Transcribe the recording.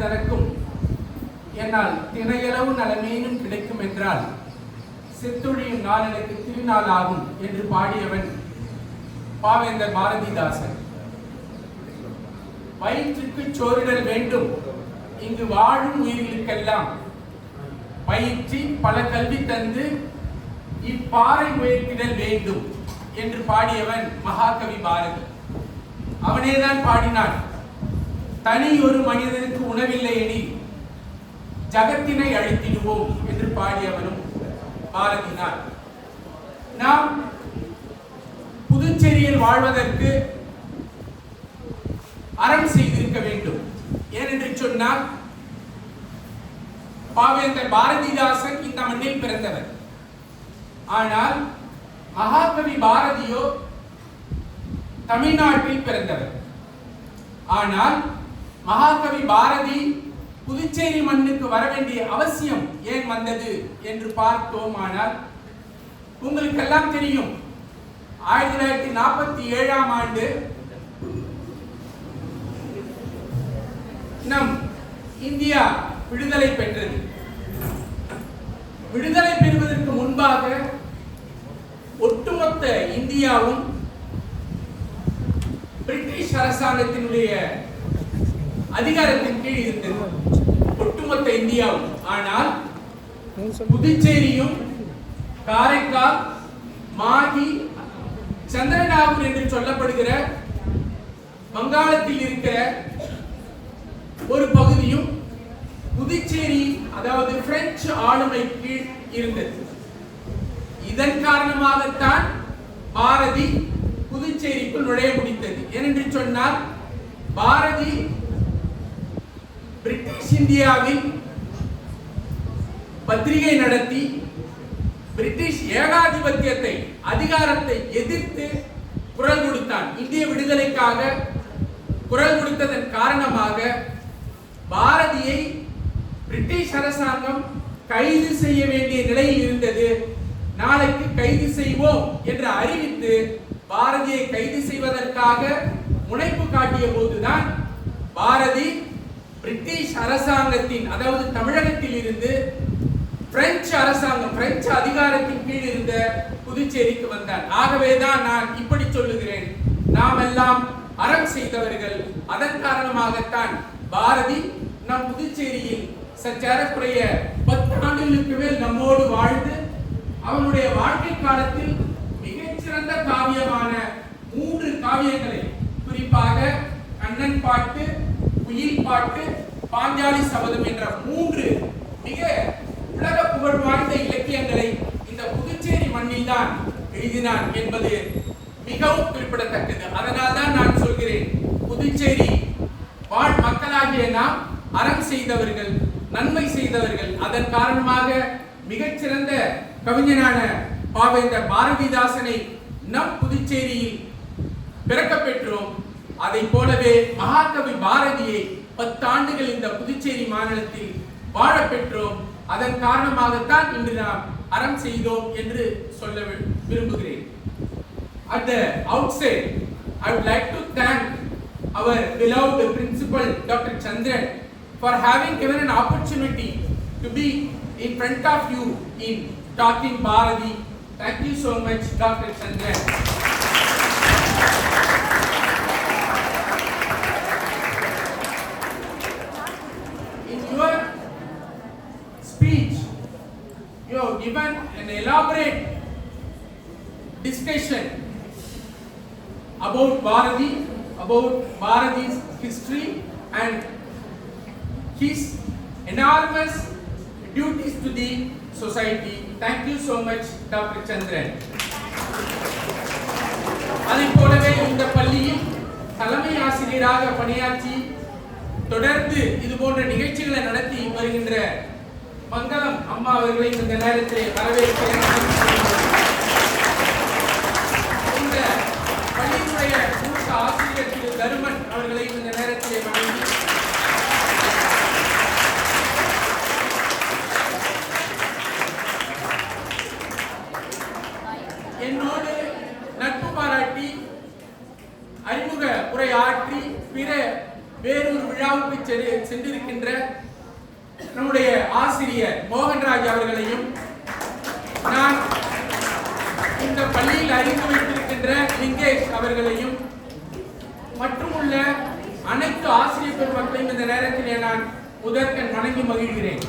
தனக்கும் என்னால் தினையளவு நலமேனும் கிடைக்கும் என்றால் செத்தொழியும் நாள் எனக்கு திருநாள் ஆகும் என்று பாடியவன் பாவேந்தர் பாரதிதாசன். வயிற்றுக்கு சோறிடல் வேண்டும், இங்கு வாழும் உயிர்களுக்கெல்லாம் பயிற்சி பல கல்வி தந்து இப்பாறை உயர்த்திடல் வேண்டும் என்று பாடியவன் மகாகவி பாரதி. அவனேதான் பாடினான், தனி ஒரு மனிதனுக்கு உணவில்லை எனில் ஜகத்தினை அழித்திடுவோம் என்று பாடியவனும் பாரதினார். நாம் புதுச்சேரியில் வாழ்வதற்கு அறம் செய்திருக்க வேண்டும். ஏனென்று சொன்னால் பாவேந்தர் பாரதிதாசன் இந்த மண்ணில் பிறந்தவர். ஆனால் மகாகவி பாரதியோ தமிழ்நாட்டில் பிறந்தவர். ஆனால் மகாகவி பாரதி புதுச்சேரி மண்ணுக்கு வர வேண்டிய அவசியம் ஏன் வந்தது என்று பார்த்தோம். ஆனால் உங்களுக்கெல்லாம் தெரியும், 1947ஆம் ஆண்டு நம் இந்தியா விடுதலை பெற்றது. விடுதலை பெறுவதற்கு முன்பாக ஒட்டுமொத்த இந்தியாவும் பிரிட்டிஷ் அரசாங்கத்தினுடைய அதிகாரத்தின் கீழ் இருந்தது, ஒட்டுமொத்த இந்தியாவும். ஆனால் புதுச்சேரியும் காரைக்கால், மாஹி, சந்திரநாகூர் என்று சொல்லப்படுகிற வங்காளத்தில் இருக்கிற ஒரு பகுதியும் புதுச்சேரி, அதாவது பிரெஞ்சு ஆளுமை கீழ் இருந்தது. இதன் காரணமாகத்தான் பாரதி புதுச்சேரிக்குள் நுழைய முடித்தது. ஏனென்று சொன்னால் பாரதி பிரிட்டிஷ் இந்தியாவில் பத்திரிகை நடத்தி பிரிட்டிஷ் ஏகாதிபத்தியத்தை, அதிகாரத்தை எதிர்த்து குரல் கொடுத்தான். இந்திய விடுதலைக்காக குரல் கொடுத்ததன் காரணமாக பாரதியை பிரிட்டிஷ் அரசாங்கம் கைது செய்ய வேண்டிய நிலையில் இருந்தது. நாளைக்கு கைது செய்வோம் என்று அறிவித்து பாரதியை கைது செய்வதற்காக முனைப்பு காட்டிய போதுதான் பாரதி பிரிட்டிஷ் அரசாங்கத்தின், அதாவது தமிழகத்தில் இருந்து பிரெஞ்சு அரசாங்கம், பிரெஞ்சு அதிகாரத்தின் கீழ் இருந்த புதுச்சேரிக்கு வந்தார். ஆகவேதான் நான் இப்படி சொல்லுகிறேன், நாம் எல்லாம் அறம் செய்தவர்கள். அதன் காரணமாகத்தான் பாரதி நம் புதுச்சேரியில் சற்றேறக்குறைய 10 ஆண்டுகளுக்கு மேல் நம்மோடு வாழ்ந்து அவனுடைய வாழ்க்கை காலத்தில் மிகச்சிறந்த காவியமான 3 காவியங்களை, குறிப்பாக கண்ணன் பாட்டு, குயில் பாட்டு, பாஞ்சாலி சபதம் என்ற 3 மிக உலக புகழ் வாய்ந்த இலக்கியங்களை இந்த புதுச்சேரி மண்ணில் தான் எழுதினான் என்பது மிகவும் குறிப்பிடத்தக்கது. அதனால் தான் நான் சொல்கிறேன், புதுச்சேரி வாழ் மக்களாகிய நாம் அறம் செய்தவர்கள், நன்மை செய்தவர்கள். அதன் காரணமாக மிகச்சிறந்த கவிஞனான பாவேந்தர் பாரதிதாசனை நம் புதுச்சேரியில் பிறக்க பெற்றோம். அதை போலவே மகாகவி பாரதியை 10 ஆண்டுகள் இந்த புதுச்சேரி மாநிலத்தில் வாழ பெற்றோம். அதன் காரணமாகத்தான் இன்று நாம் அறம் செய்தோம் என்று சொல்ல விரும்புகிறேன். At the outset, I would like to thank our beloved principal Dr. Chandran for having given an opportunity to be in front of you in talking Bharati. Thank you so much, Dr. Chandran. In your speech, you have given an elaborate discussion about Bharati, about Bharati's history and his enormous duties to the society. Thank you so much, Dr. Chandran. அதை போலவே இந்த பள்ளியில் தலைமை ஆசிரியராக பணியாற்றி தொடர்ந்து இது போன்ற நிகழ்ச்சிகளை நடத்தி வருகின்ற மங்களம் அம்மா அவர்களை இந்த நேரத்தில் வரவேற்கிறேன். இந்த பள்ளியினுடைய மூத்த ஆசிரியர் திரு தருமன் அவர்களை இந்த நேரத்தில் வணங்கி என்னோடு நட்பு பாராட்டி அறிமுக உரை ஆற்றி பிற வேறொரு விழாவுக்கு சென்றிருக்கின்ற நம்முடைய ஆசிரியர் மோகன்ராஜ் அவர்களையும், நான் இந்த பள்ளியில் அறிந்து வைத்திருக்கின்ற லிங்கேஷ் அவர்களையும் மற்றும் உள்ள அனைத்து ஆசிரியர் பெருமக்களையும் இந்த நேரத்தில் நான் முதற்கண் வணங்கி மகிழ்கிறேன்.